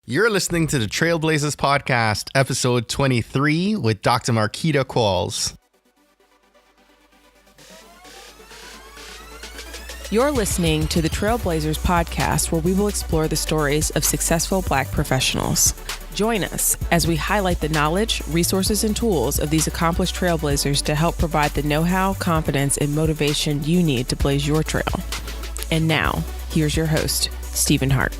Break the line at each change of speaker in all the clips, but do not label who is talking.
You're listening to the Trailblazers podcast, episode 23 with Dr. Marquita Qualls.
You're listening to the Trailblazers podcast, where we will explore the stories of successful Black professionals. Join us as we highlight the knowledge, resources, and tools of these accomplished trailblazers to help provide the know-how, confidence, and motivation you need to blaze your trail. And now, here's your host, Stephen Hart.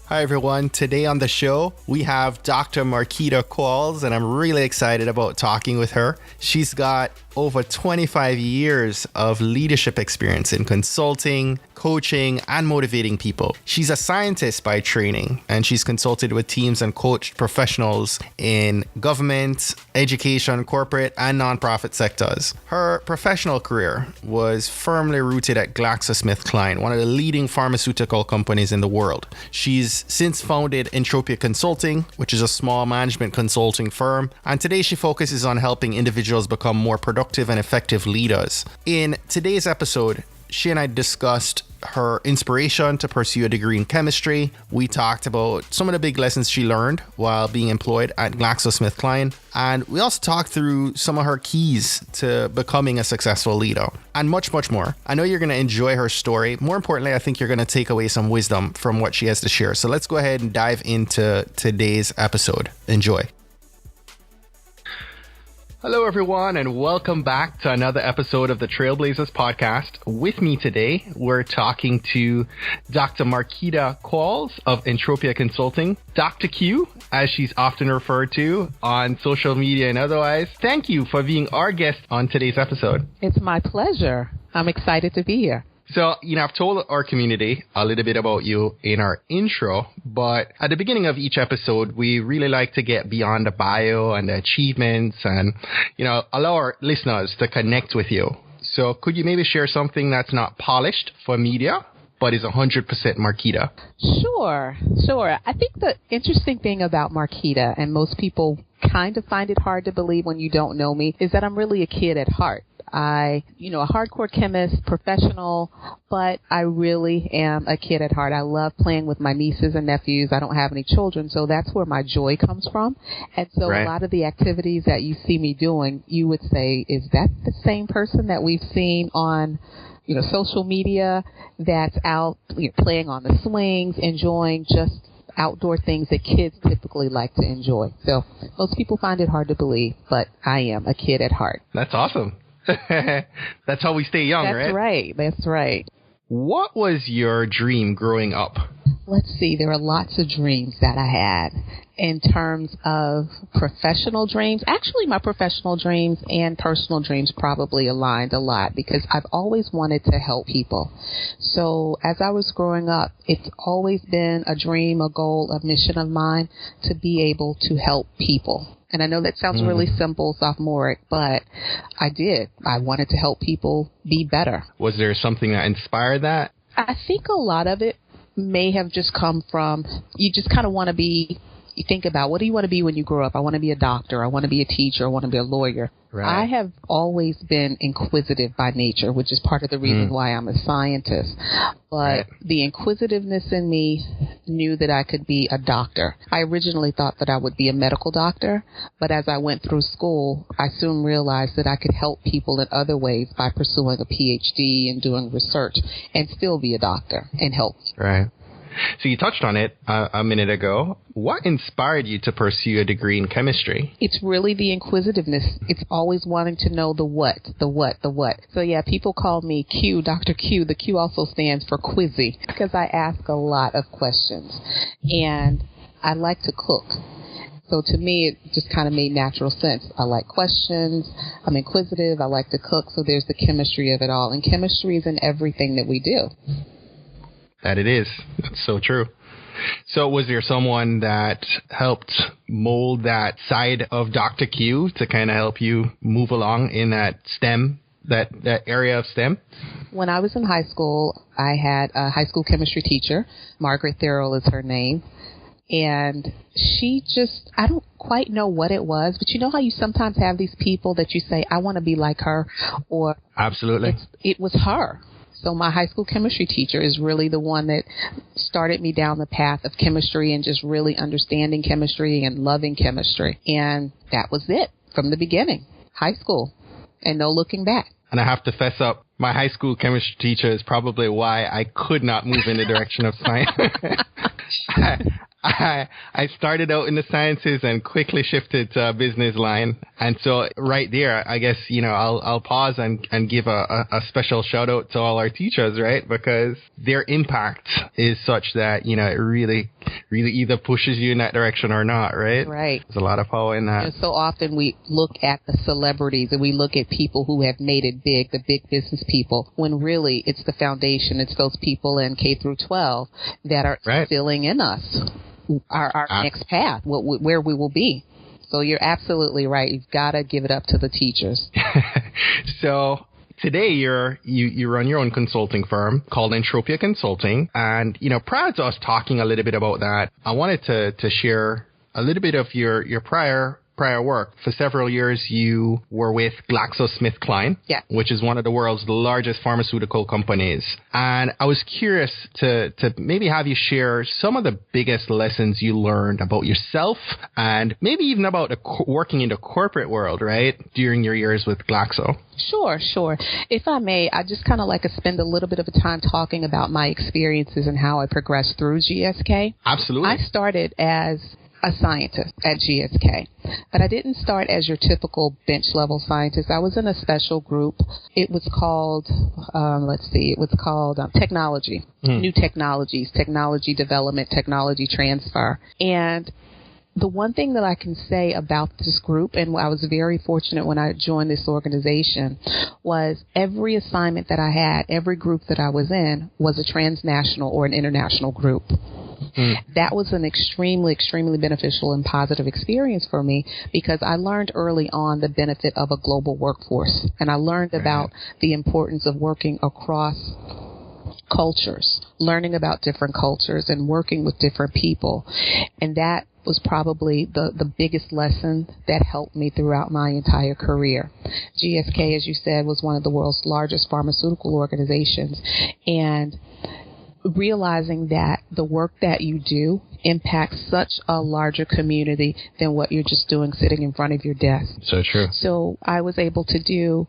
Hi, everyone. Today on the show, we have Dr. Marquita Qualls, and I'm really excited about talking with her. She's got over 25 years of leadership experience in consulting, coaching, and motivating people. She's a scientist by training, and she's consulted with teams and coached professionals in government, education, corporate, and nonprofit sectors. Her professional career was firmly rooted at GlaxoSmithKline, one of the leading pharmaceutical companies in the world. She's since founded Entropia Consulting, which is a small management consulting firm, and today she focuses on helping individuals become more productive and effective leaders. In today's episode, she and I discussed her inspiration to pursue a degree in chemistry. We talked about some of the big lessons she learned while being employed at GlaxoSmithKline, and we also talked through some of her keys to becoming a successful leader, and much, much more. I know you're going to enjoy her story. More importantly, I think you're going to take away some wisdom from what she has to share. So let's go ahead and dive into today's episode. Enjoy. Hello, everyone, and welcome back to another episode of the Trailblazers podcast. With me today, we're talking to Dr. Marquita Qualls of Entropia Consulting, Dr. Q, as she's often referred to on social media and otherwise. Thank you for being our guest on today's episode.
It's my pleasure. I'm excited to be here.
So, I've told our community a little bit about you in our intro, but at the beginning of each episode, we really like to get beyond the bio and the achievements and, allow our listeners to connect with you. So could you maybe share something that's not polished for media, but is 100% Marquita?
Sure. I think the interesting thing about Marquita, and most people kind of find it hard to believe when you don't know me, is that I'm really a kid at heart. A hardcore chemist, professional, but I really am a kid at heart. I love playing with my nieces and nephews. I don't have any children, so that's where my joy comes from. And so A lot of the activities that you see me doing, you would say, is that the same person that we've seen on social media that's out playing on the swings, enjoying just outdoor things that kids typically like to enjoy. So most people find it hard to believe, but I am a kid at heart.
That's awesome. That's how we stay young, right?
That's right.
What was your dream growing up?
Let's see. There are lots of dreams that I had in terms of professional dreams. Actually, my professional dreams and personal dreams probably aligned a lot because I've always wanted to help people. So as I was growing up, it's always been a dream, a goal, a mission of mine to be able to help people. And I know that sounds really simple, sophomoric, but I did. I wanted to help people be better.
Was there something that inspired that?
I think a lot of it may have just come from, you just kind of want to be, you think about, what do you want to be when you grow up? I want to be a doctor. I want to be a teacher. I want to be a lawyer. Right. I have always been inquisitive by nature, which is part of the reason why I'm a scientist. But the inquisitiveness in me knew that I could be a doctor. I originally thought that I would be a medical doctor, but as I went through school, I soon realized that I could help people in other ways by pursuing a Ph.D. and doing research and still be a doctor and help.
Right. So you touched on it a minute ago. What inspired you to pursue a degree in chemistry?
It's really the inquisitiveness. It's always wanting to know the what. So yeah, people call me Q, Dr. Q. The Q also stands for quizzy because I ask a lot of questions and I like to cook. So to me, it just kind of made natural sense. I like questions. I'm inquisitive. I like to cook. So there's the chemistry of it all. And chemistry is in everything that we do.
That it is. That's so true. So was there someone that helped mold that side of Dr. Q to kind of help you move along in that STEM, that area of STEM?
When I was in high school, I had a high school chemistry teacher. Margaret Thurl is her name. And she just, I don't quite know what it was, but you know how you sometimes have these people that you say, I want to be like her, or
absolutely,
it was her. So my high school chemistry teacher is really the one that started me down the path of chemistry and just really understanding chemistry and loving chemistry. And that was it from the beginning, high school, and no looking back.
And I have to fess up, my high school chemistry teacher is probably why I could not move in the direction of science. I started out in the sciences and quickly shifted to a business line. And so right there, I guess, I'll pause and give a special shout out to all our teachers, right? Because their impact is such that, it really either pushes you in that direction or not, right?
Right.
There's a lot of power in that.
And so often we look at the celebrities and we look at people who have made it big, the big business people, when really it's the foundation. It's those people in K through 12 that are instilling in us our next path, where we will be. So you're absolutely right. You've got to give it up to the teachers.
So today you run your own consulting firm called Entropia Consulting. And, prior to us talking a little bit about that, I wanted to share a little bit of your prior work. For several years, you were with GlaxoSmithKline, which is one of the world's largest pharmaceutical companies. And I was curious to maybe have you share some of the biggest lessons you learned about yourself and maybe even about working in the corporate world, right, during your years with Glaxo.
Sure. If I may, I just kind of like to spend a little bit of time talking about my experiences and how I progressed through GSK.
Absolutely.
I started as a scientist at GSK, but I didn't start as your typical bench level scientist. I was in a special group. It was called, technology, new technologies, technology development, technology transfer. And the one thing that I can say about this group, and I was very fortunate when I joined this organization, was every assignment that I had, every group that I was in, was a transnational or an international group. That was an extremely, extremely beneficial and positive experience for me because I learned early on the benefit of a global workforce. And I learned about the importance of working across cultures, learning about different cultures and working with different people. And that was probably the biggest lesson that helped me throughout my entire career. GSK, as you said, was one of the world's largest pharmaceutical organizations. And realizing that the work that you do impacts such a larger community than what you're just doing sitting in front of your desk.
So true.
So I was able to do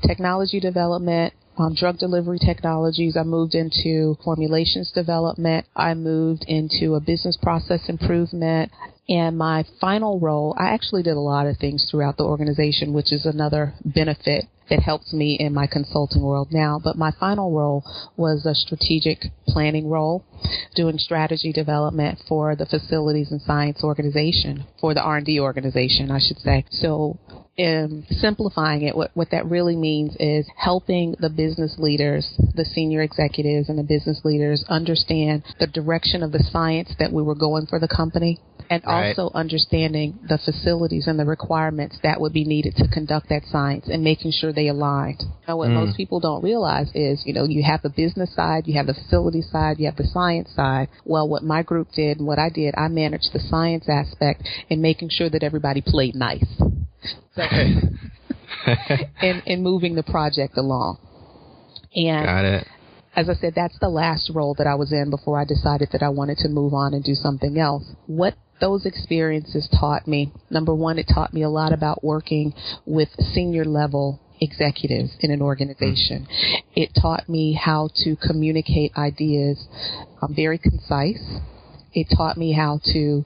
technology development, drug delivery technologies. I moved into formulations development. I moved into a business process improvement. And my final role, I actually did a lot of things throughout the organization, which is another benefit that helps me in my consulting world now. But my final role was a strategic planning role, doing strategy development for the facilities and science organization, for the R&D organization, I should say. So in simplifying it, what that really means is helping the business leaders, the senior executives and the business leaders understand the direction of the science that we were going for the company. And also understanding the facilities and the requirements that would be needed to conduct that science and making sure they aligned. Now, what most people don't realize is, you have the business side, you have the facility side, you have the science side. Well, what my group did and what I did, I managed the science aspect and making sure that everybody played nice. So, and moving the project along. And
got it.
As I said, that's the last role that I was in before I decided that I wanted to move on and do something else. What those experiences taught me, number one, it taught me a lot about working with senior level executives in an organization. It taught me how to communicate ideas very concise. It taught me how to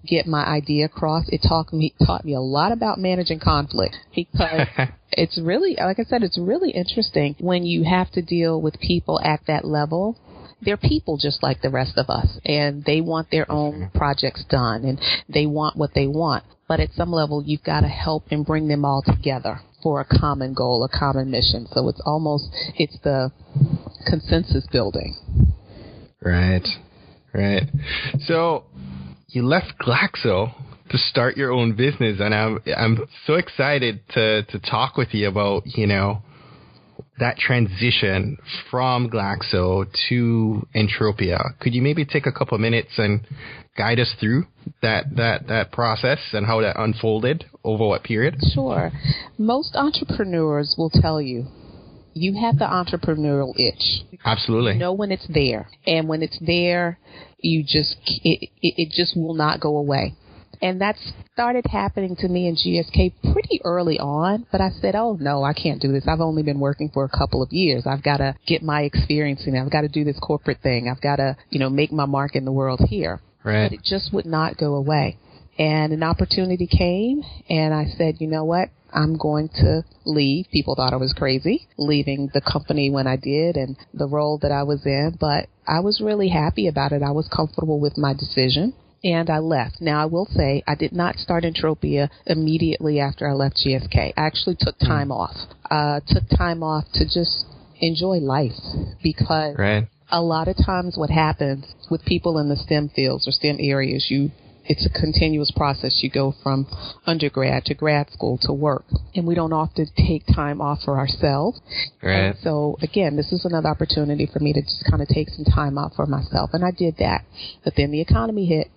get my idea across. It taught me a lot about managing conflict because it's really, like I said, it's really interesting when you have to deal with people at that level. They're people just like the rest of us, and they want their own projects done, and they want what they want. But at some level, you've got to help and bring them all together for a common goal, a common mission. So it's the consensus building.
Right. So you left Glaxo to start your own business, and I'm so excited to talk with you about, that transition from Glaxo to Entropia. Could you maybe take a couple of minutes and guide us through that process and how that unfolded over what period?
Sure. Most entrepreneurs will tell you you have the entrepreneurial itch.
Absolutely.
You know when it's there. And when it's there, it just will not go away. And that started happening to me in GSK pretty early on. But I said, oh, no, I can't do this. I've only been working for a couple of years. I've got to get my experience in. I've got to do this corporate thing. I've got to, make my mark in the world here.
Right.
But it just would not go away. And an opportunity came, and I said, you know what? I'm going to leave. People thought I was crazy, leaving the company when I did and the role that I was in. But I was really happy about it. I was comfortable with my decision. And I left. Now, I will say I did not start Entropia immediately after I left GSK. I actually took time off. Took time off to just enjoy life because a lot of times what happens with people in the STEM fields or STEM areas, it's a continuous process. You go from undergrad to grad school to work, and we don't often take time off for ourselves.
Right.
And so, again, this is another opportunity for me to just kind of take some time out for myself, and I did that. But then the economy hit,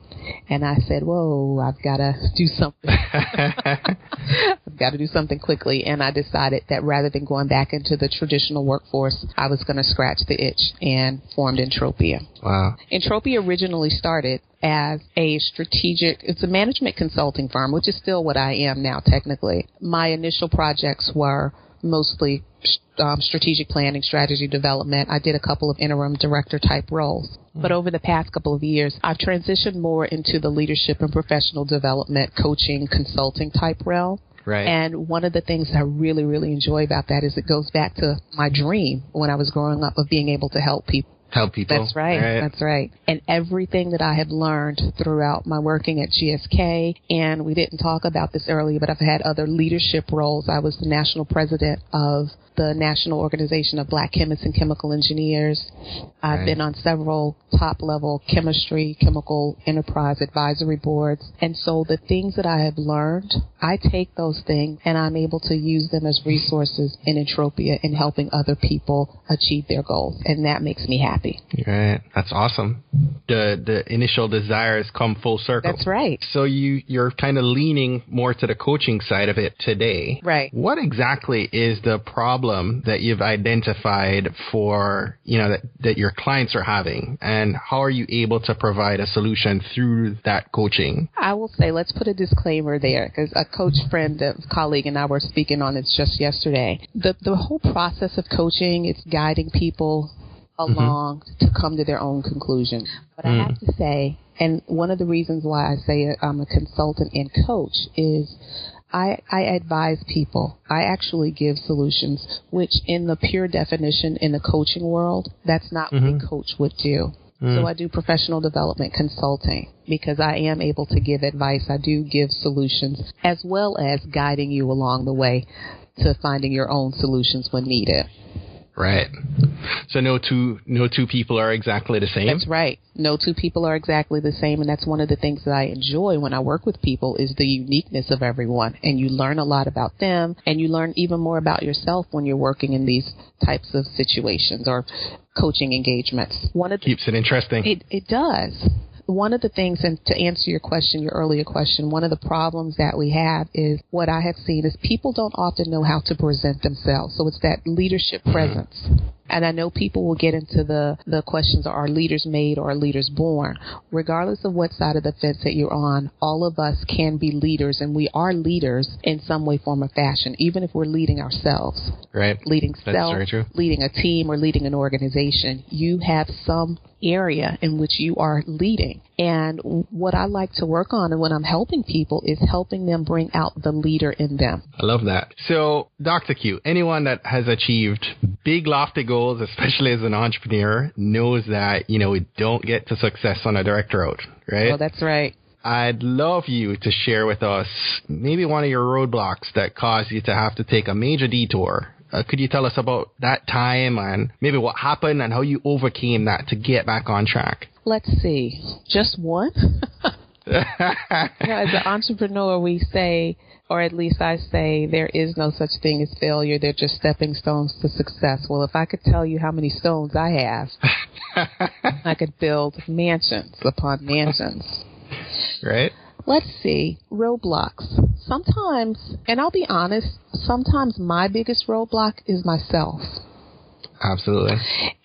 and I said, whoa, I've got to do something. I've got to do something quickly, and I decided that rather than going back into the traditional workforce, I was going to scratch the itch and formed Entropia.
Wow.
Entropia originally started as it's a management consulting firm, which is still what I am now technically. My initial projects were mostly strategic planning, strategy development. I did a couple of interim director type roles. But over the past couple of years, I've transitioned more into the leadership and professional development, coaching, consulting type realm.
Right.
And one of the things I really, really enjoy about that is it goes back to my dream when I was growing up of being able to help people.
Help people.
That's right. That's right. And everything that I have learned throughout my working at GSK, and we didn't talk about this earlier, but I've had other leadership roles. I was the national president of the National Organization of Black Chemists and Chemical Engineers. I've been on several top-level chemistry, chemical enterprise advisory boards. And so the things that I have learned, I take those things and I'm able to use them as resources in Entropia in helping other people achieve their goals. And that makes me happy.
Right. That's awesome. The initial desires come full circle.
That's right.
So you're kind of leaning more to the coaching side of it today.
Right.
What exactly is the problem that you've identified for, that your clients are having, and how are you able to provide a solution through that coaching? I
will say, let's put a disclaimer there, because a coach friend, a colleague, and I were speaking on this just yesterday. The whole process of coaching, it's guiding people along to come to their own conclusion. But I have to say, and one of the reasons why I say I'm a consultant and coach is I advise people. I actually give solutions, which in the pure definition in the coaching world, that's not what a coach would do. So I do professional development consulting because I am able to give advice. I do give solutions as well as guiding you along the way to finding your own solutions when needed.
Right. So no two people are exactly the same?
That's right. No two people are exactly the same, and that's one of the things that I enjoy when I work with people is the uniqueness of everyone. And you learn a lot about them, and you learn even more about yourself when you're working in these types of situations or coaching engagements.
Keeps it interesting.
It does. One of the things, and to answer your question, your earlier question, one of the problems that we have is what I have seen is people don't often know how to present themselves. So it's that leadership presence. And I know people will get into the questions, are leaders made or are leaders born? Regardless of what side of the fence that you're on, all of us can be leaders, and we are leaders in some way, form, or fashion, even if we're leading ourselves.
Right.
Leading
That's
self,
very true.
leading a team, or leading an organization. You have some area in which you are leading. And what I like to work on and when I'm helping people is helping them bring out the leader in them.
I love that. So, Dr. Q, anyone that has achieved big, lofty goals, especially as an entrepreneur, knows that, we don't get to success on a direct road, right?
Oh, that's right.
I'd love you to share with us maybe one of your roadblocks that caused you to have to take a major detour. Could you tell us about that time and maybe what happened and how you overcame that to get back on track?
Let's see. Just one? As an entrepreneur, we say, or at least I say, there is no such thing as failure. They're just stepping stones to success. Well, if I could tell you how many stones I have, I could build mansions upon mansions.
Right.
Let's see. Roadblocks. Sometimes, and I'll be honest, sometimes my biggest roadblock is myself.
Absolutely.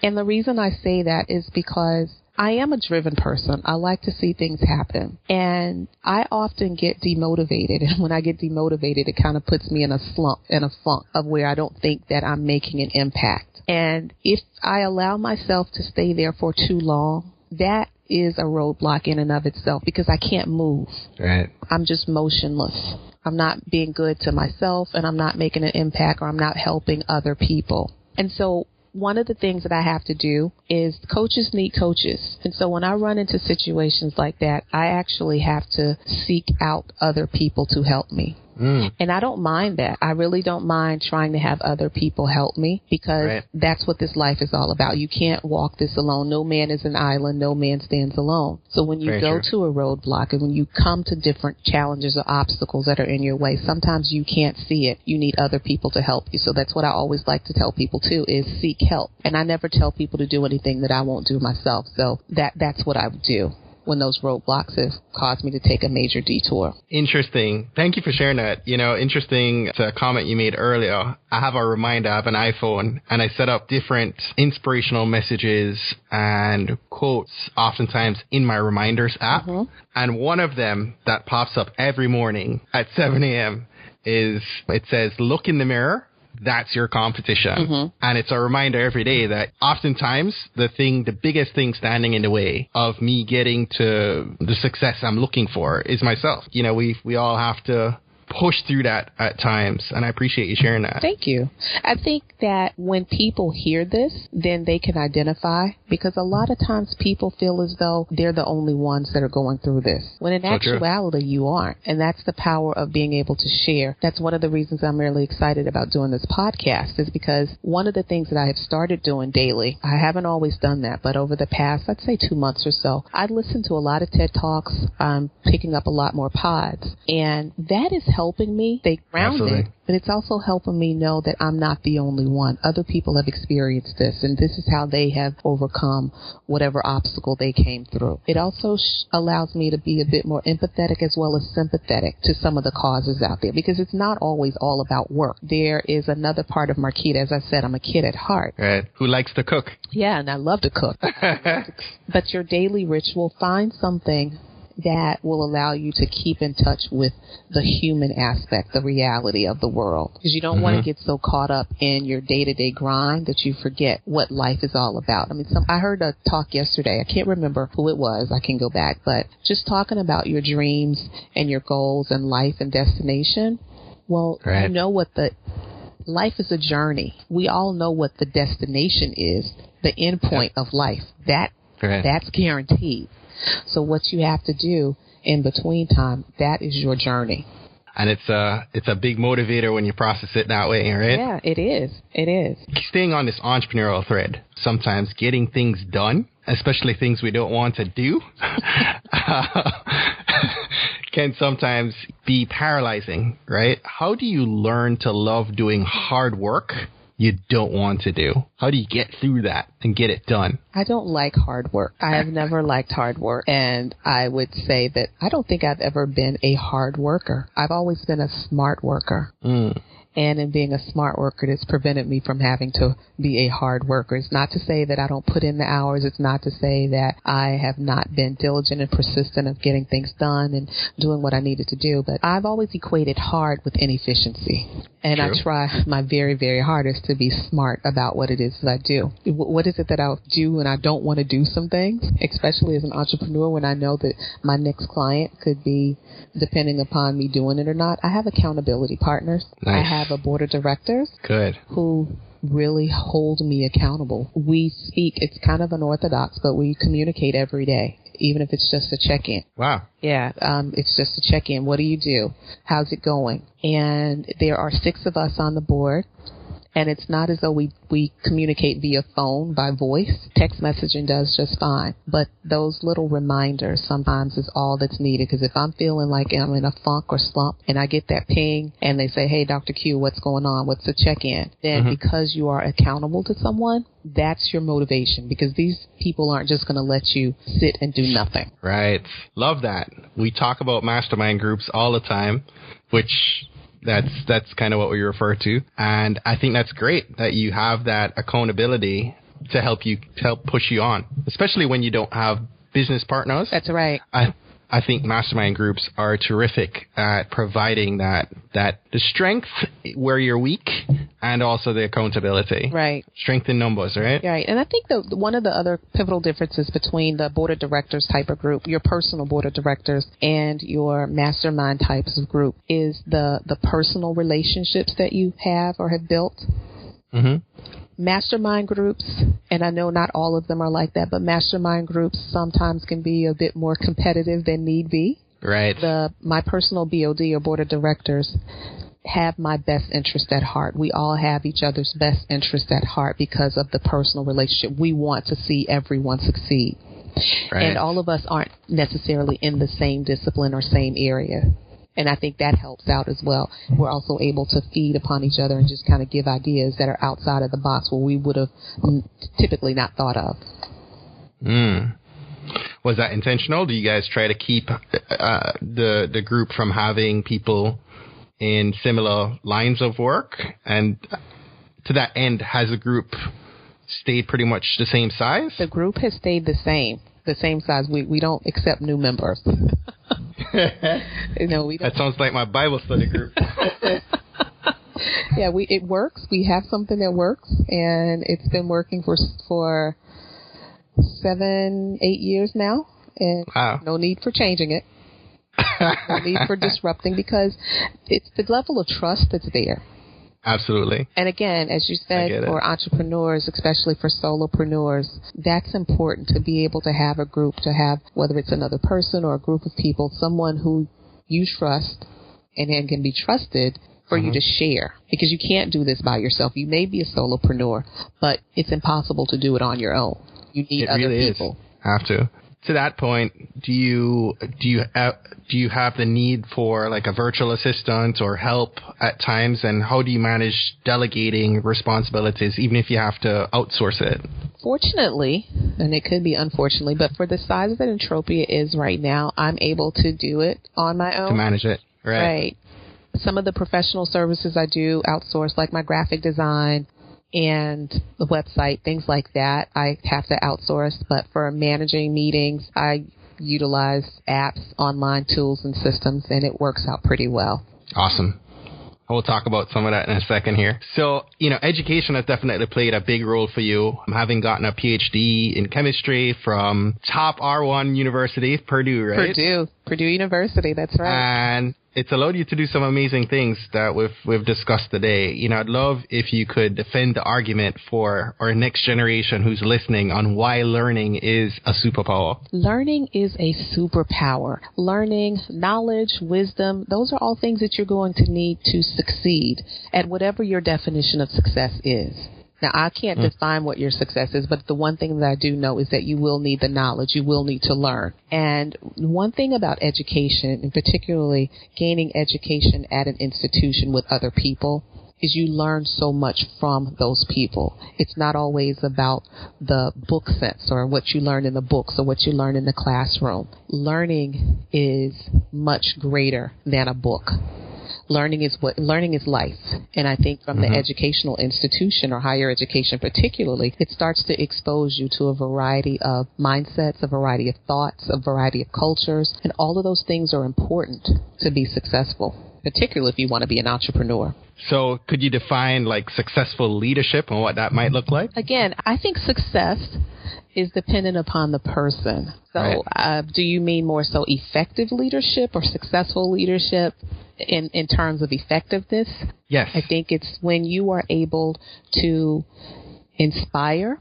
And the reason I say that is because I am a driven person. I like to see things happen. And I often get demotivated. And when I get demotivated, it kind of puts me in a slump, in a funk of where I don't think that I'm making an impact. And if I allow myself to stay there for too long, that is a roadblock in and of itself because I can't move.
Right.
I'm just motionless. I'm not being good to myself, and I'm not making an impact, or I'm not helping other people. And so one of the things that I have to do is coaches need coaches. And so when I run into situations like that, I actually have to seek out other people to help me. And I don't mind that. I really don't mind trying to have other people help me because that's what this life is all about. You can't walk this alone. No man is an island. No man stands alone. So when you go to a roadblock and when you come to different challenges or obstacles that are in your way, sometimes you can't see it. You need other people to help you. So that's what I always like to tell people too, is seek help. And I never tell people to do anything that I won't do myself. So that's what I would do when those roadblocks have caused me to take a major detour.
Interesting. Thank you for sharing that. You know, interesting to a comment you made earlier. I have a reminder. I have an iPhone, and I set up different inspirational messages and quotes oftentimes in my reminders app. And one of them that pops up every morning at 7 a.m. is, it says, look in the mirror. That's your competition. And it's a reminder every day that oftentimes the biggest thing standing in the way of me getting to the success I'm looking for is myself. You know, we all have to push through that at times, and I appreciate you sharing that.
Thank you. I think that when people hear this, then they can identify, because a lot of times people feel as though they're the only ones that are going through this, when in actuality you aren't. And that's the power of being able to share. That's one of the reasons I'm really excited about doing this podcast, is because one of the things that I have started doing daily, I haven't always done that, but over the past, I'd say 2 months or so, I listen to a lot of TED Talks. I'm picking up a lot more pods, and that is helping me stay grounded, but it's also helping me know that I'm not the only one. Other people have experienced this, and this is how they have overcome whatever obstacle they came through. It also allows me to be a bit more empathetic as well as sympathetic to some of the causes out there, because it's not always all about work. There is another part of Marquita. As I said, I'm a kid at heart.
Right. Who likes to cook? Yeah,
and I love to cook. But your daily ritual, find something that will allow you to keep in touch with the human aspect, the reality of the world. Because you don't want to get so caught up in your day-to-day grind that you forget what life is all about. I mean, I heard a talk yesterday. I can't remember who it was. I can go back. But just talking about your dreams and your goals and life and destination, well, you know what life is a journey. We all know what the destination is, the end point of life. That's guaranteed. So what you have to do in between time, that is your journey.
And it's a big motivator when you process it that way, right?
Yeah, it is. It is.
Staying on this entrepreneurial thread, sometimes getting things done, especially things we don't want to do, can sometimes be paralyzing, right? How do you learn to love doing hard work you don't want to do? How do you get through that and get it done?
I don't like hard work. I have never liked hard work. And I would say that I don't think I've ever been a hard worker. I've always been a smart worker. And in being a smart worker, it's prevented me from having to be a hard worker. It's not to say that I don't put in the hours. It's not to say that I have not been diligent and persistent of getting things done and doing what I needed to do. But I've always equated hard with inefficiency. And I try my very, very hardest to be smart about what it is that I do. What is it that I'll do when I don't want to do some things, especially as an entrepreneur, when I know that my next client could be depending upon me doing it or not? I have accountability partners.
Nice.
I have a board of directors who really hold me accountable. We speak, it's kind of unorthodox, but we communicate every day, even if it's just a check-in.
Wow.
Yeah, it's just a check-in. What do you do? How's it going? And there are 6 of us on the board. And it's not as though we communicate via phone, by voice. Text messaging does just fine. But those little reminders sometimes is all that's needed. Because if I'm feeling like I'm in a funk or slump and I get that ping and they say, hey, Dr. Q, what's going on? What's the check-in? Then because you are accountable to someone, that's your motivation. Because these people aren't just going to let you sit and do nothing.
Right. Love that. We talk about mastermind groups all the time, which That's kind of what we refer to. And I think that's great that you have that accountability to help push you on, especially when you don't have business partners.
That's right.
I think mastermind groups are terrific at providing that the strength where you're weak and also the accountability.
Right.
Strength in numbers, right?
Right. And I think one of the other pivotal differences between the board of directors type of group, your personal board of directors, and your mastermind types of group is the personal relationships that you have or have built.
Mm-hmm.
Mastermind groups, and I know not all of them are like that, but mastermind groups sometimes can be a bit more competitive than need be.
Right.
My personal BOD or board of directors have my best interest at heart. We all have each other's best interest at heart because of the personal relationship. We want to see everyone succeed. Right. And all of us aren't necessarily in the same discipline or same area. And I think that helps out as well. We're also able to feed upon each other and just kind of give ideas that are outside of the box where we would have typically not thought of.
Was that intentional? Do you guys try to keep the group from having people in similar lines of work? And to that end, has the group stayed pretty much the same size?
The group has stayed the same size. We don't accept new members. We don't.
That sounds like my Bible study group.
Yeah, it works. We have something that works, and it's been working for 7-8 years now, and
wow. No
need for changing it. No need for disrupting, because it's the level of trust that's there.
Absolutely.
And again, as you said, for entrepreneurs, especially for solopreneurs, that's important to be able to have a group, to have, whether it's another person or a group of people, someone who you trust and then can be trusted for you to share. Because you can't do this by yourself. You may be a solopreneur, but it's impossible to do it on your own. You need other people.
Have to. To that point, do you have the need for like a virtual assistant or help at times, and how do you manage delegating responsibilities even if you have to outsource it?
Fortunately, and it could be unfortunately, but for the size that Entropia is right now, I'm able to do it on my own.
To manage it, right.
Some of the professional services I do outsource, like my graphic design and the website, things like that, I have to outsource. But for managing meetings, I utilize apps, online tools, and systems, and it works out pretty well.
Awesome. We'll talk about some of that in a second here. So, education has definitely played a big role for you. Having gotten a Ph.D. in chemistry from top R1 university, Purdue, right?
Purdue University, that's right.
And it's allowed you to do some amazing things that we've discussed today. I'd love if you could defend the argument for our next generation who's listening on why learning is a superpower.
Learning is a superpower. Learning, knowledge, wisdom, those are all things that you're going to need to succeed at whatever your definition of success is. Now, I can't define what your success is, but the one thing that I do know is that you will need the knowledge. You will need to learn. And one thing about education, and particularly gaining education at an institution with other people, is you learn so much from those people. It's not always about the book sense or what you learn in the books or what you learn in the classroom. Learning is much greater than a book. Learning is life. And I think from the educational institution or higher education particularly, it starts to expose you to a variety of mindsets, a variety of thoughts, a variety of cultures. And all of those things are important to be successful, particularly if you want to be an entrepreneur.
So could you define like successful leadership and what that might look like?
Again, I think success is dependent upon the person. So do you mean more so effective leadership or successful leadership in terms of effectiveness?
Yes.
I think it's when you are able to inspire,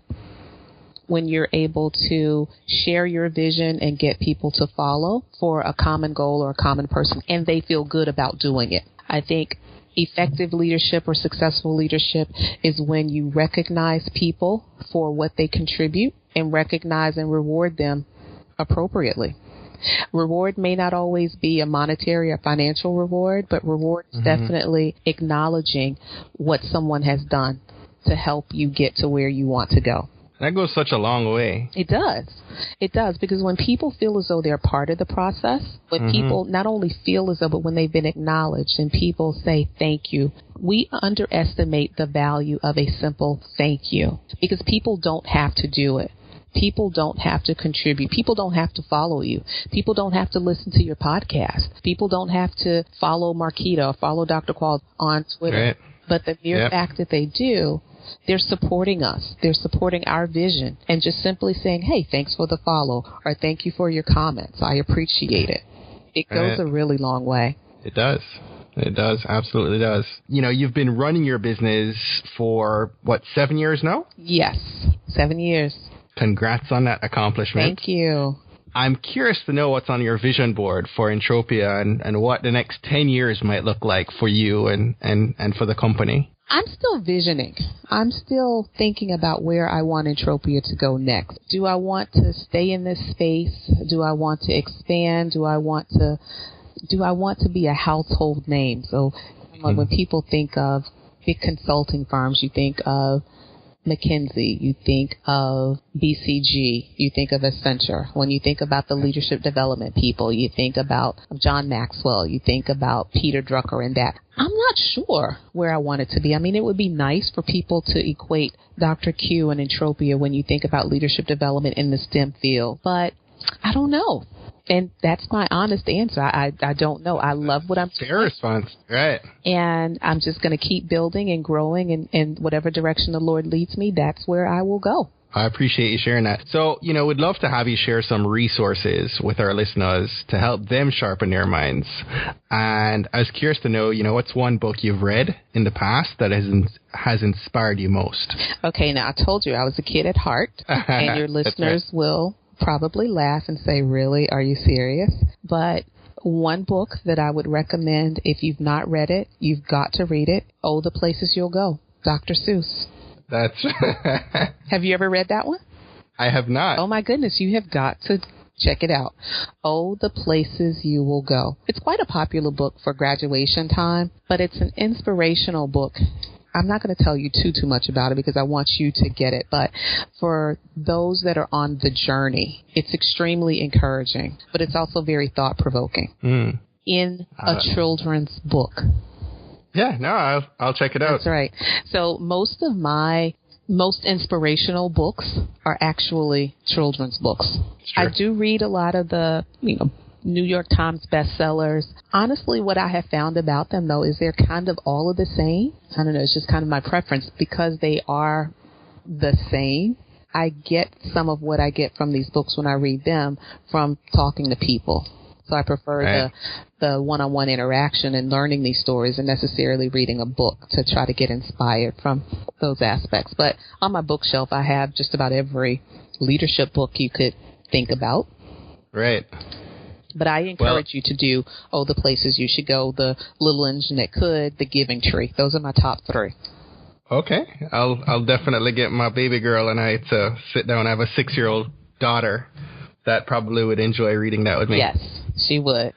when you're able to share your vision and get people to follow for a common goal or a common person, and they feel good about doing it. I think effective leadership or successful leadership is when you recognize people for what they contribute and recognize and reward them appropriately. Reward may not always be a monetary or financial reward, but reward is definitely acknowledging what someone has done to help you get to where you want to go.
That goes such a long way.
It does. It does, because when people feel as though they're part of the process, when people not only feel as though, but when they've been acknowledged and people say thank you, we underestimate the value of a simple thank you, because people don't have to do it. People don't have to contribute. People don't have to follow you. People don't have to listen to your podcast. People don't have to follow Marquita or follow Dr. Qualls on Twitter.
Right.
But the mere fact that they do, they're supporting us. They're supporting our vision, and just simply saying, hey, thanks for the follow, or thank you for your comments. I appreciate it. It goes a really long way.
It does. It does. Absolutely does. You know, you've been running your business for, 7 years now?
Yes, 7 years.
Congrats on that accomplishment.
Thank you.
I'm curious to know what's on your vision board for Entropia and what the next 10 years might look like for you and for the company.
I'm still visioning. I'm still thinking about where I want Entropia to go next. Do I want to stay in this space? Do I want to expand? Do I want to be a household name? So when people think of big consulting firms, you think of McKinsey, you think of BCG, you think of Accenture. When you think about the leadership development people, you think about John Maxwell, you think about Peter Drucker and that. I'm not sure where I want it to be. I mean, it would be nice for people to equate Dr. Q and Entropia when you think about leadership development in the STEM field, but I don't know. And that's my honest answer. I don't know. I love what I'm doing.
Fair response. Right.
And I'm just going to keep building and growing, and whatever direction the Lord leads me, that's where I will go.
I appreciate you sharing that. So, we'd love to have you share some resources with our listeners to help them sharpen their minds. And I was curious to know, what's one book you've read in the past that has inspired you most?
Okay, now I told you I was a kid at heart, and your listeners will probably laugh and say, really, are you serious? But one book that I would recommend, if you've not read it, you've got to read it. Oh, the Places You'll Go, Dr. Seuss.
That's
Have you ever read that one?
I have not.
Oh my goodness, you have got to check it out. Oh, the Places You Will Go. It's quite a popular book for graduation time, but it's an inspirational book. I'm not going to tell you too much about it because I want you to get it. But for those that are on the journey, it's extremely encouraging, but it's also very thought-provoking in a children's book.
Yeah, no, I'll check it out.
That's right. So most of my most inspirational books are actually children's books.
Sure.
I do read a lot of the, New York Times bestsellers. Honestly, what I have found about them, though, is they're kind of all of the same. I don't know, it's just kind of my preference. Because they are the same, I get some of what I get from these books when I read them from talking to people. So I prefer the one-on-one interaction and learning these stories and necessarily reading a book to try to get inspired from those aspects. But on my bookshelf, I have just about every leadership book you could think about.
Right.
But I encourage you to do, The Places You Should Go, The Little Engine That Could, The Giving Tree. Those are my top 3.
Okay. I'll definitely get my baby girl and I to sit down. I have a 6-year-old daughter that probably would enjoy reading that with me.
Yes, she would.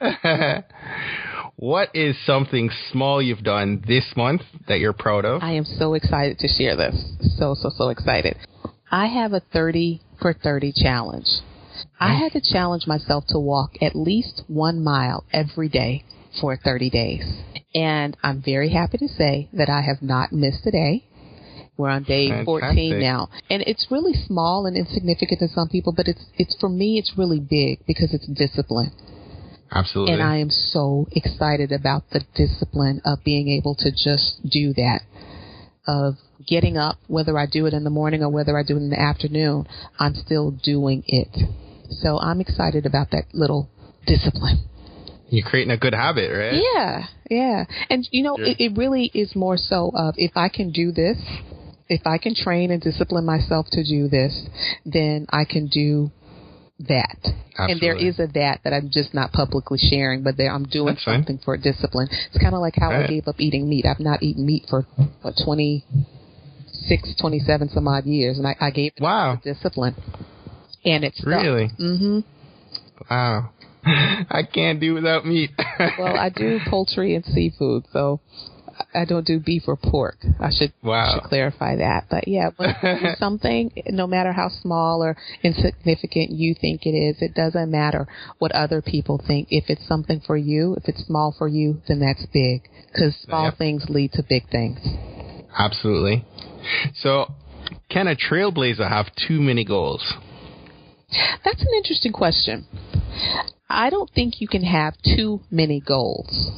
What is something small you've done this month that you're proud of?
I am so excited to share this. So excited. I have a 30 for 30 challenge. I had to challenge myself to walk at least 1 mile every day for 30 days. And I'm very happy to say that I have not missed a day. We're on day 14 now. And it's really small and insignificant to some people, but it's for me, it's really big because it's discipline.
Absolutely.
And I am so excited about the discipline of being able to just do that, of getting up, whether I do it in the morning or whether I do it in the afternoon, I'm still doing it. So I'm excited about that little discipline.
You're creating a good habit, right?
Yeah. And, it really is more so of if I can do this, if I can train and discipline myself to do this, then I can do that. Absolutely. And there is a that I'm just not publicly sharing, but I'm doing something for discipline. It's kind of like how I gave up eating meat. I've not eaten meat for 26, 27 some odd years, and I gave it for discipline. And it's
really?
Mm-hmm.
Wow. I can't do without meat.
Well, I do poultry and seafood, so I don't do beef or pork. I should clarify that. But yeah, when something, no matter how small or insignificant you think it is, it doesn't matter what other people think. If it's something for you, if it's small for you, then that's big, because small things lead to big things.
Absolutely. So can a trailblazer have too many goals?
That's an interesting question. I don't think you can have too many goals.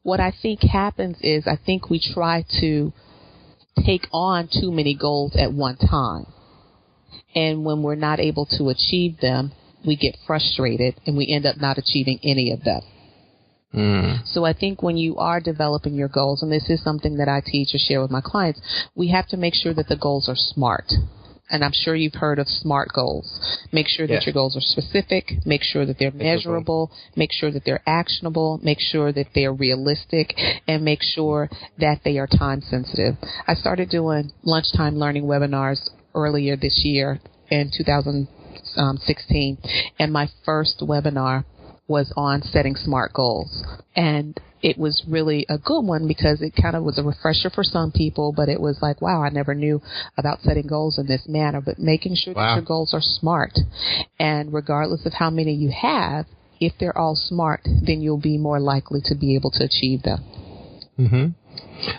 What I think happens is I think we try to take on too many goals at one time. And when we're not able to achieve them, we get frustrated and we end up not achieving any of them. So I think when you are developing your goals, and this is something that I teach or share with my clients, we have to make sure that the goals are SMART. And I'm sure you've heard of SMART goals. Make sure that your goals are specific. Make sure that they're measurable. Make sure that they're actionable. Make sure that they're realistic. And make sure that they are time sensitive. I started doing lunchtime learning webinars earlier this year in 2016. And my first webinar was on setting SMART goals. And it was really a good one because it kind of was a refresher for some people, but it was like, wow, I never knew about setting goals in this manner. But making sure that your goals are SMART. And regardless of how many you have, if they're all SMART, then you'll be more likely to be able to achieve them.
Mm-hmm.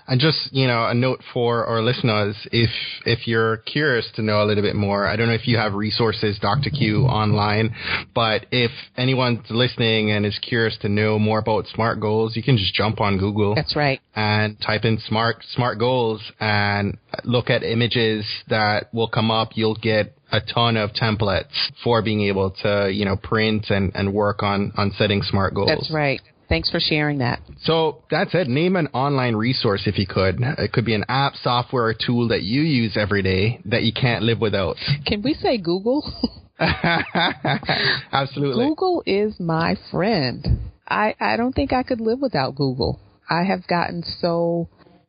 And just, a note for our listeners, if you're curious to know a little bit more, I don't know if you have resources, Dr. Q, online, but if anyone's listening and is curious to know more about SMART goals, you can just jump on Google.
That's right.
And type in SMART goals and look at images that will come up. You'll get a ton of templates for being able to, print and work on setting SMART goals.
That's right. Thanks for sharing that.
So that's it. Name an online resource if you could. It could be an app, software, or tool that you use every day that you can't live without.
Can we say Google?
Absolutely.
Google is my friend. I don't think I could live without Google. I have gotten I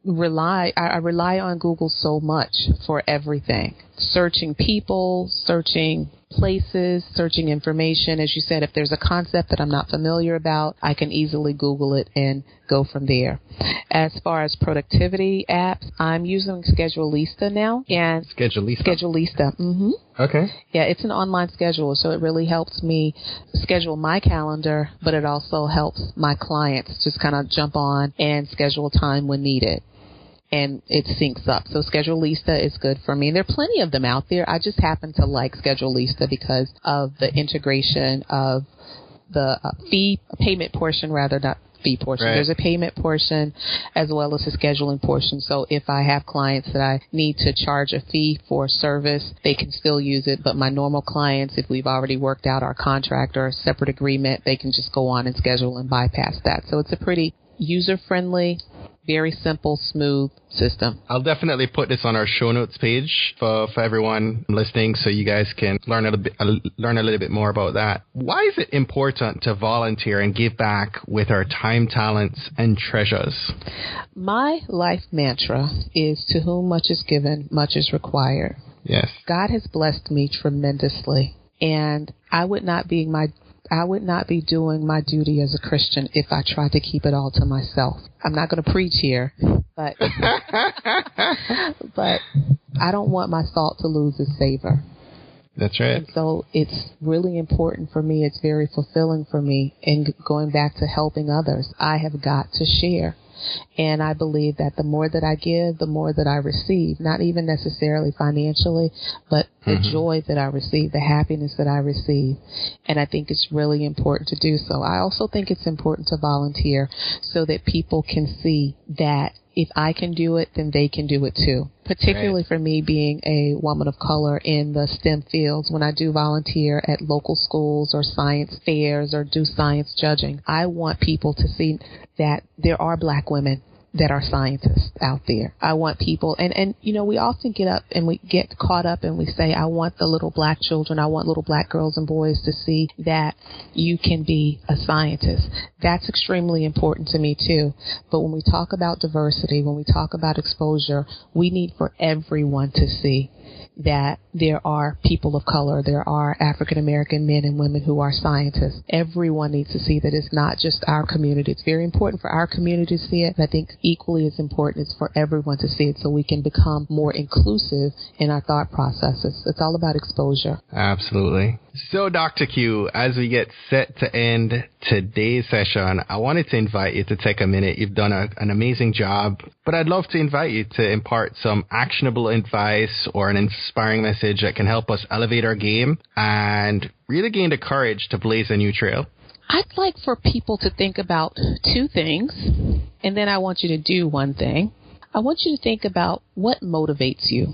rely on Google so much for everything. Searching people, searching places, searching information. As you said, if there's a concept that I'm not familiar about, I can easily Google it and go from there. As far as productivity apps, I'm using Schedulista now. And
Schedulista?
Schedulista. Mm-hmm.
Okay.
Yeah, it's an online scheduler, so it really helps me schedule my calendar, but it also helps my clients just kind of jump on and schedule time when needed. And it syncs up. So Schedulista is good for me. And there are plenty of them out there. I just happen to like Schedulista because of the integration of the payment portion, not fee portion. Right. There's a payment portion as well as a scheduling portion. So if I have clients that I need to charge a fee for service, they can still use it. But my normal clients, if we've already worked out our contract or a separate agreement, they can just go on and schedule and bypass that. So it's a pretty user-friendly, very simple, smooth system.
I'll definitely put this on our show notes page for everyone listening so you guys can learn a little bit more about that. Why is it important to volunteer and give back with our time, talents, and treasures?
My life mantra is, to whom much is given, much is required.
Yes.
God has blessed me tremendously, and I would not be doing my duty as a Christian if I tried to keep it all to myself. I'm not going to preach here, but I don't want my salt to lose its savor.
That's right.
And so it's really important for me. It's very fulfilling for me. And going back to helping others, I have got to share. And I believe that the more that I give, the more that I receive, not even necessarily financially, but the joy that I receive, the happiness that I receive. And I think it's really important to do so. I also think it's important to volunteer so that people can see that if I can do it, then they can do it too. Particularly for me being a woman of color in the STEM fields, when I do volunteer at local schools or science fairs or do science judging, I want people to see that there are black women that are scientists out there. I want people, and we often get up and we get caught up and we say, I want the little black children, I want little black girls and boys to see that you can be a scientist. That's extremely important to me too. But when we talk about diversity, when we talk about exposure, we need for everyone to see that there are people of color, there are African American men and women who are scientists. Everyone needs to see that it's not just our community. It's very important for our community to see it, but I think equally as important is for everyone to see it so we can become more inclusive in our thought processes. It's all about exposure.
Absolutely. So, Dr. Q, as we get set to end today's session, I wanted to invite you to take a minute. You've done an amazing job, but I'd love to invite you to impart some actionable advice or an inspiring message that can help us elevate our game and really gain the courage to blaze a new trail.
I'd like for people to think about two things, and then I want you to do one thing. I want you to think about what motivates you,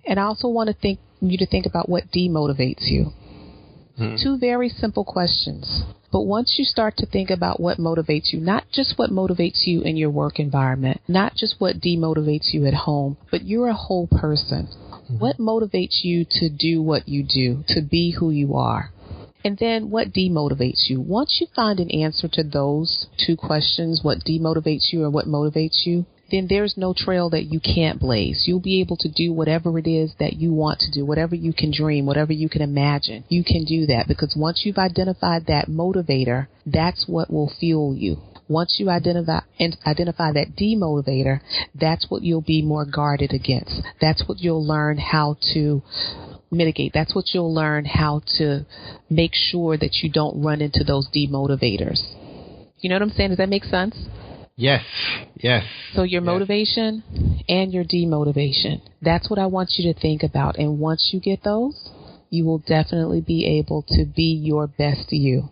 and I also want you to think about what demotivates you. Two very simple questions. But once you start to think about what motivates you, not just what motivates you in your work environment, not just what demotivates you at home, but you're a whole person. What motivates you to do what you do, to be who you are? And then what demotivates you? Once you find an answer to those two questions, what demotivates you or what motivates you, then there's no trail that you can't blaze. You'll be able to do whatever it is that you want to do, whatever you can dream, whatever you can imagine. You can do that because once you've identified that motivator, that's what will fuel you. Once you identify that demotivator, that's what you'll be more guarded against. That's what you'll learn how to mitigate. That's what you'll learn how to make sure that you don't run into those demotivators. You know what I'm saying? Does that make sense?
Yes.
So your motivation and your demotivation, that's what I want you to think about. And once you get those, you will definitely be able to be your best you.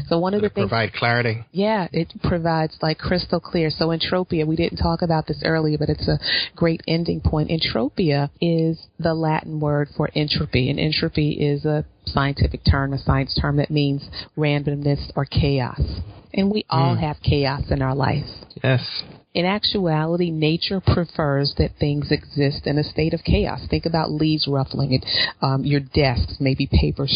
So one of the things... Provide clarity. Yeah, it provides like crystal clear. So entropia, we didn't talk about this earlier, but it's a great ending point. Entropia is the Latin word for entropy. And entropy is a scientific term, a science term that means randomness or chaos. And we all have chaos in our life.
Yes.
In actuality, nature prefers that things exist in a state of chaos. Think about leaves ruffling, your desks, maybe paper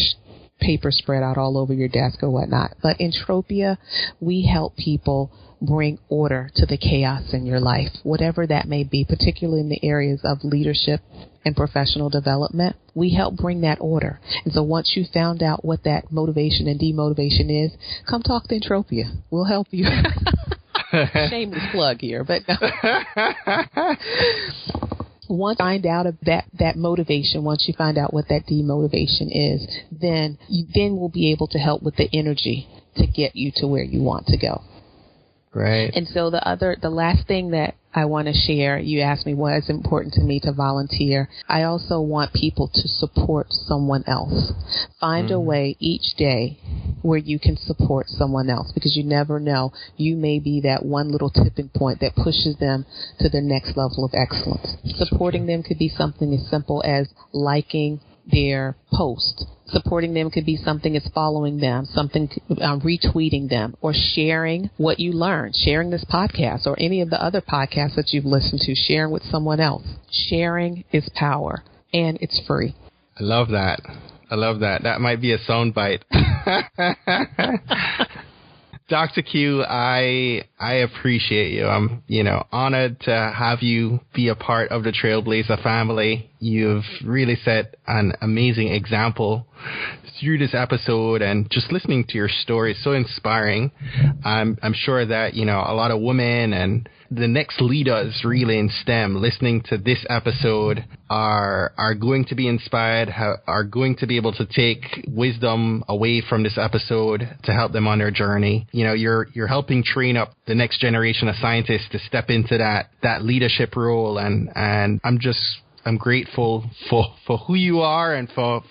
spread out all over your desk or whatnot. But Entropia, we help people bring order to the chaos in your life, whatever that may be, particularly in the areas of leadership and professional development. We help bring that order. And so once you found out what that motivation and demotivation is, come talk to Entropia. We'll help you. Shameless plug here, but no. Once you find out that motivation, once you find out what that demotivation is, then we'll be able to help with the energy to get you to where you want to go.
Right.
And so the last thing that I want to share, you asked me what is important to me to volunteer. I also want people to support someone else. Find a way each day where you can support someone else, because you never know. You may be that one little tipping point that pushes them to the next level of excellence. Supporting them could be something as simple as liking their post. Supporting them could be something as following them, something retweeting them, or sharing what you learned, sharing this podcast or any of the other podcasts that you've listened to, sharing with someone else. Sharing is power, and it's free.
I love that. That might be a soundbite. Dr. Q, I appreciate you. I'm, honored to have you be a part of the Trailblazer family. You've really set an amazing example through this episode, and just listening to your story is so inspiring. I'm sure that, a lot of women and the next leaders really in STEM listening to this episode are going to be inspired, are going to be able to take wisdom away from this episode to help them on their journey. You're helping train up the next generation of scientists to step into that leadership role, and I'm grateful for who you are and for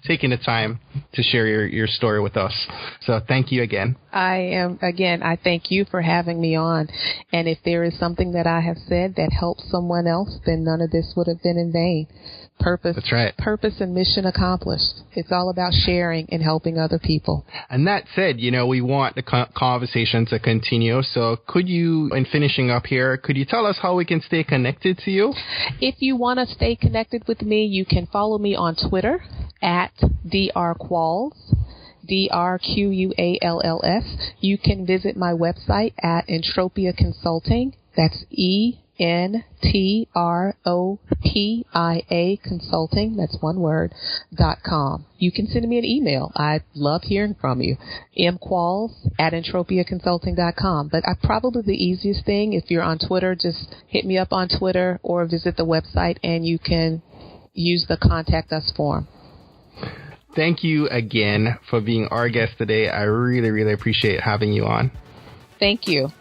taking the time to share your story with us. So thank you again. I thank you for having me on. And if there is something that I have said that helps someone else, then none of this would have been in vain. Purpose. That's right. Purpose and mission accomplished. It's all about sharing and helping other people. And that said, we want the conversation to continue. So could you, in finishing up here, could you tell us how we can stay connected to you?
If you want to stay connected with me, you can follow me on Twitter at Dr. Qualls, DrQualls. You can visit my website at Entropia Consulting. That's Entropia Consulting, that's one word, .com. You can send me an email. I love hearing from you. mqualls@entropiaconsulting.com. But probably the easiest thing, if you're on Twitter, just hit me up on Twitter or visit the website and you can use the Contact Us form.
Thank you again for being our guest today. I really, really appreciate having you on.
Thank you.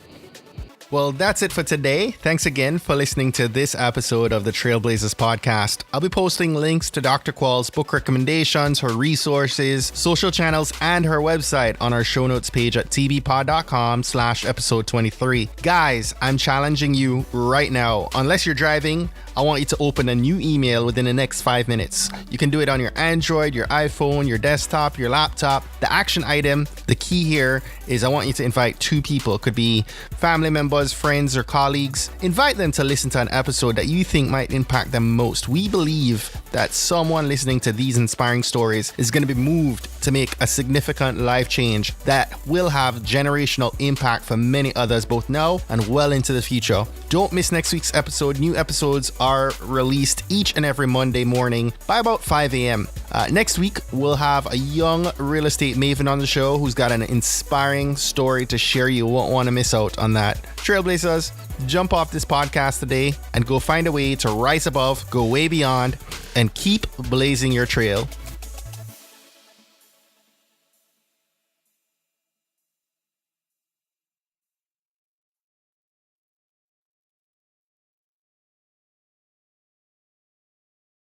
Well, that's it for today. Thanks again for listening to this episode of the Trailblazers podcast. I'll be posting links to Dr. Qualls' book recommendations, her resources, social channels, and her website on our show notes page at tbpod.com/episode 23. Guys, I'm challenging you right now. Unless you're driving, I want you to open a new email within the next 5 minutes. You can do it on your Android, your iPhone, your desktop, your laptop. The action item, the key here is I want you to invite 2 people. It could be family members, friends, or colleagues. Invite them to listen to an episode that you think might impact them most. We believe that someone listening to these inspiring stories is going to be moved to make a significant life change that will have generational impact for many others, both now and well into the future. Don't miss next week's episode. New episodes are released each and every Monday morning by about 5 a.m. Next week, we'll have a young real estate maven on the show who's got an inspiring story to share. You won't want to miss out on that. Trailblazers, jump off this podcast today and go find a way to rise above, go way beyond, and keep blazing your trail.